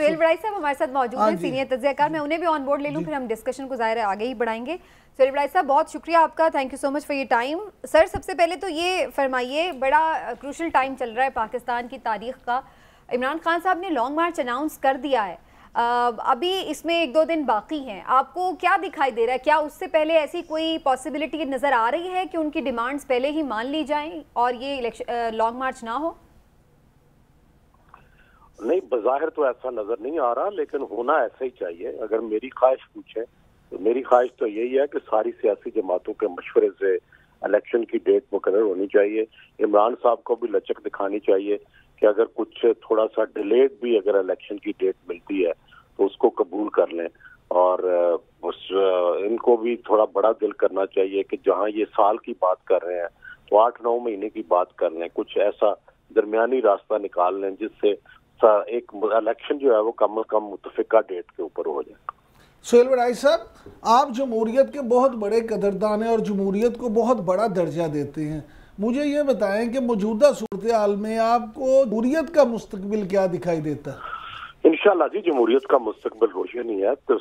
سہیل وڑائی صاحب ہمارے ساتھ موجود ہیں، سینئر تجزیہ کار، میں انہیں بھی آن بورڈ لے لوں، پھر ہم ڈسکشن کو ظاہر ہے آگے ہی بڑھائیں گے۔ سہیل وڑائی صاحب بہت شکریہ آپ کا، thank you so much for your time. Sir سب سے پہلے تو یہ فرمائیے، بڑا کروشل ٹائم چل رہا ہے پاکستان کی تاریخ کا، عمران خان صاحب نے لانگ مارچ اناؤنس کر دیا ہے، ابھی اس میں 1-2 دن باقی ہیں، آپ کو کیا دکھائی دے رہا ہے؟ کیا اس سے پہلے ایسی کوئی پاسبلٹی نظر آ رہی ہے کہ ان کی ڈیمانڈز پہلے ہی مان لی جائیں اور یہ لانگ مارچ نہ ہو؟ نہیں، بظاہر تو ایسا نظر نہیں آ رہا، لیکن ہونا ایسا ہی چاہیے۔ اگر میری خواہش پوچھیں تو میری خواہش تو یہی ہے کہ ساری سیاسی جماعتوں کے مشورے سے الیکشن کی ڈیٹ مقرر ہونی چاہیے۔ عمران صاحب کو بھی لچک دکھانی چاہیے کہ اگر کچھ تھوڑا سا ڈیلیڈ بھی اگر الیکشن کی ڈیٹ ملتی ہے تو اس کو قبول کر لیں، اور ان کو بھی تھوڑا بڑا دل کرنا چاہیے کہ جہاں یہ سال کی بات کر رہے ہیں تو 8-9 مہینے کی بات کر لیں، کچھ ایسا درمیانی راستہ نکال لیں جس سے ایک الیکشن جو ہے وہ کم از کم متفقہ ڈیٹ کے اوپر ہو جائے۔ سہیل وڑائی صاحب، آپ جمہوریت کے بہت بڑے قدردان ہیں اور جمہوریت کو بہت بڑا درجہ دیتے ہیں، مجھے یہ بتائیں کہ موجودہ صورتحال میں آپ کو جمہوریت کا مستقبل کیا دکھائی دیتا ہے؟ انشاءاللہ جی، جمہوریت کا مستقبل روشن ہی ہے۔ تو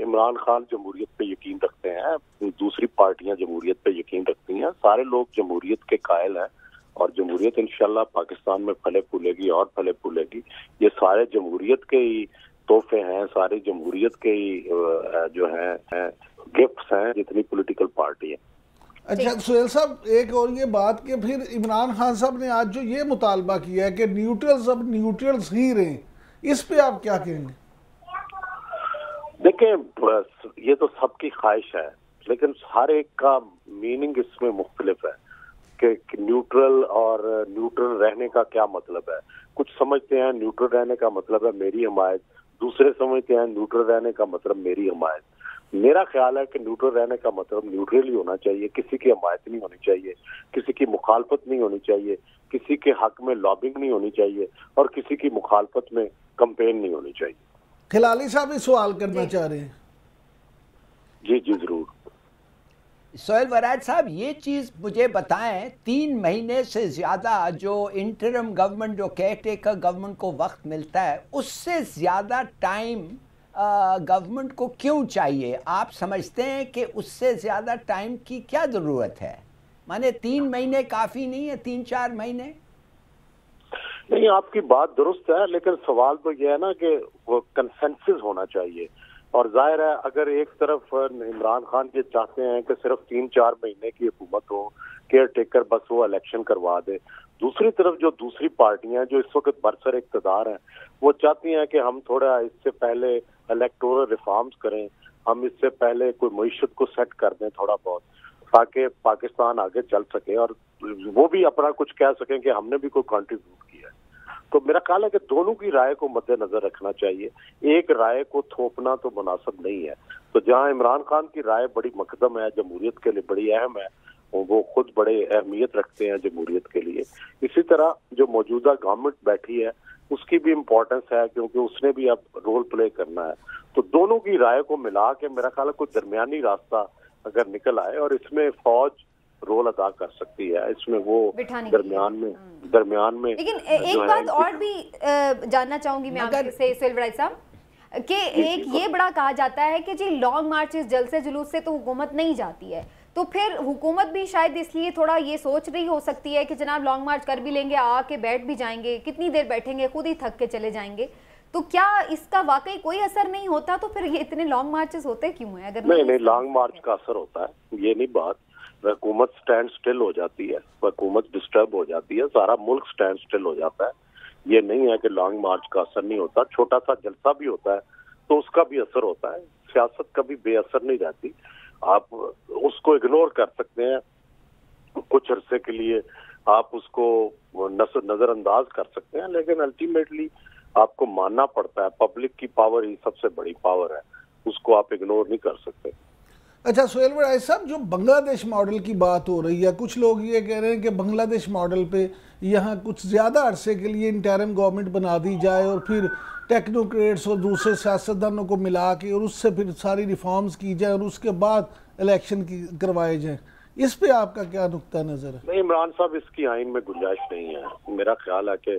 عمران خان جمہوریت پہ یقین رکھتے ہیں، دوسری پارٹیاں جمہوریت پہ یقین رکھتی ہیں، سارے لوگ جمہوریت کے قائل ہیں، اور جمہوریت انشاءاللہ پاکستان میں پھلے پھولے گی اور پھلے پھولے گی۔ یہ سارے جمہوریت کے ہی تحفے ہیں، ساری جمہوریت کے ہی جو ہیں گفٹس ہیں جتنی پولیٹیکل پارٹی ہے۔ اچھا سہیل صاحب، ایک اور یہ بات کہ پھر عمران خان صاحب نے آج جو یہ مطالبہ کیا ہے کہ نیوٹرلز اب نیوٹرلز ہی رہیں، اس پہ آپ کیا کہیں گے؟ دیکھیں، یہ تو سب کی خواہش ہے، لیکن ہر ایک کا میننگ اس میں مختلف ہے کہ نیوٹرل اور نیوٹرل رہنے کا کیا مطلب ہے۔ کچھ سمجھتے ہیں نیوٹرل رہنے کا مطلب ہے میری حمایت، دوسرے سمجھتے ہیں نیوٹرل رہنے کا مطلب میری حمایت۔ میرا خیال ہے کہ نیوٹرل رہنے کا مطلب نیوٹرل ہی ہونا چاہیے، کسی کی حمایت نہیں ہونی چاہیے، کسی کی مخالفت نہیں ہونی چاہیے، کسی کے حق میں لابنگ نہیں ہونی چاہیے، اور کسی کی مخالفت میں کمپین نہیں ہونی چاہیے۔ خلالی صاحب بھی سوال کرنا چاہ رہے ہیں۔ جی جی ضرور۔ سہیل وڑائی صاحب، یہ چیز مجھے بتائیں، 3 مہینے سے زیادہ جو انٹرم گورنمنٹ، جو کیئر ٹیکر گورنمنٹ کو وقت ملتا ہے، اس سے زیادہ ٹائم گورنمنٹ کو کیوں چاہیے؟ آپ سمجھتے ہیں کہ اس سے زیادہ ٹائم کی کیا ضرورت ہے؟ مانے 3 مہینے کافی نہیں ہے، 3-4 مہینے؟ نہیں، آپ کی بات درست ہے، لیکن سوال تو یہ ہے نا کہ وہ کنسنسس ہونا چاہیے، اور ظاہر ہے اگر ایک طرف عمران خان یہ چاہتے ہیں کہ صرف 3-4 مہینے کی حکومت ہو، کیئر ٹیکر بس وہ الیکشن کروا دے، دوسری طرف جو دوسری پارٹیاں ہیں جو اس وقت برسر اقتدار ہیں وہ چاہتی ہیں کہ ہم تھوڑا اس سے پہلے الیکٹورل ریفارمز کریں، ہم اس سے پہلے کوئی معیشت کو سیٹ کر دیں تھوڑا بہت، تاکہ پاکستان آگے چل سکے اور وہ بھی اپنا کچھ کہہ سکیں کہ ہم نے بھی کوئی کنٹریبیوٹ کیا ہے۔ تو میرا خیال ہے کہ دونوں کی رائے کو مد نظر رکھنا چاہیے، ایک رائے کو تھوپنا تو مناسب نہیں ہے۔ تو جہاں عمران خان کی رائے بڑی مقدم ہے، جمہوریت کے لیے بڑی اہم ہے، وہ خود بڑے اہمیت رکھتے ہیں جمہوریت کے لیے، اسی طرح جو موجودہ گورنمنٹ بیٹھی ہے اس کی بھی امپورٹنس ہے، کیونکہ اس نے بھی اب رول پلے کرنا ہے۔ تو دونوں کی رائے کو ملا کے میرا خیال ہے کوئی درمیانی راستہ اگر نکل آئے، اور اس میں فوج رول ادا کر سکتی ہے، اس میں وہ درمیان میں لیکن ایک بات اور بھی جاننا چاہوں گی میں آپ سے سہیل وڑائی صاحب، کہ ایک یہ بڑا کہا جاتا ہے کہ جی لانگ مارچز، جلسے جلوس سے تو حکومت نہیں جاتی ہے، تو پھر حکومت بھی شاید اس لیے تھوڑا یہ سوچ رہی ہو سکتی ہے کہ جناب لانگ مارچ کر بھی لیں گے، آ کے بیٹھ بھی جائیں گے، کتنی دیر بیٹھیں گے، خود ہی تھک کے چلے جائیں گے، تو کیا اس کا واقعی کوئی اثر نہیں ہوتا؟ تو پھر یہ اتنے لانگ مارچز ہوتے کیوں ہیں؟ اگر نہیں، لانگ مارچ کا اثر ہوتا ہے، یہ نہیں بات، حکومت سٹینڈ سٹل ہو جاتی ہے، حکومت ڈسٹرب ہو جاتی ہے، سارا ملک سٹینڈ سٹل ہو جاتا ہے، یہ نہیں ہے کہ لانگ مارچ کا اثر نہیں ہوتا، چھوٹا سا جلسہ بھی ہوتا ہے تو اس کا بھی اثر ہوتا ہے، سیاست کبھی بے اثر نہیں رہتی، آپ اس کو اگنور کر سکتے ہیں کچھ عرصے کے لیے، آپ اس کو نظر انداز کر سکتے ہیں، لیکن الٹیمیٹلی آپ کو ماننا پڑتا ہے، پبلک کی پاور ہی سب سے بڑی پاور ہے، اس کو آپ اگنور نہیں کر سکتے۔ اچھا سہیل وڑائی صاحب، جو بنگلہ دیش ماڈل کی بات ہو رہی ہے، کچھ لوگ یہ کہہ رہے ہیں کہ بنگلہ دیش ماڈل پہ یہاں کچھ زیادہ عرصے کے لیے انٹرم گورنمنٹ بنا دی جائے اور پھر ٹیکنوکریٹس اور دوسرے سیاستدانوں کو ملا کے اور اس سے پھر ساری ریفارمز کی جائیں اور اس کے بعد الیکشن کروائے جائیں، اس پہ آپ کا کیا نقطہ نظر ہے؟ نہیں عمران صاحب، اس کی آئین میں گنجائش نہیں ہے، میرا خیال ہے کہ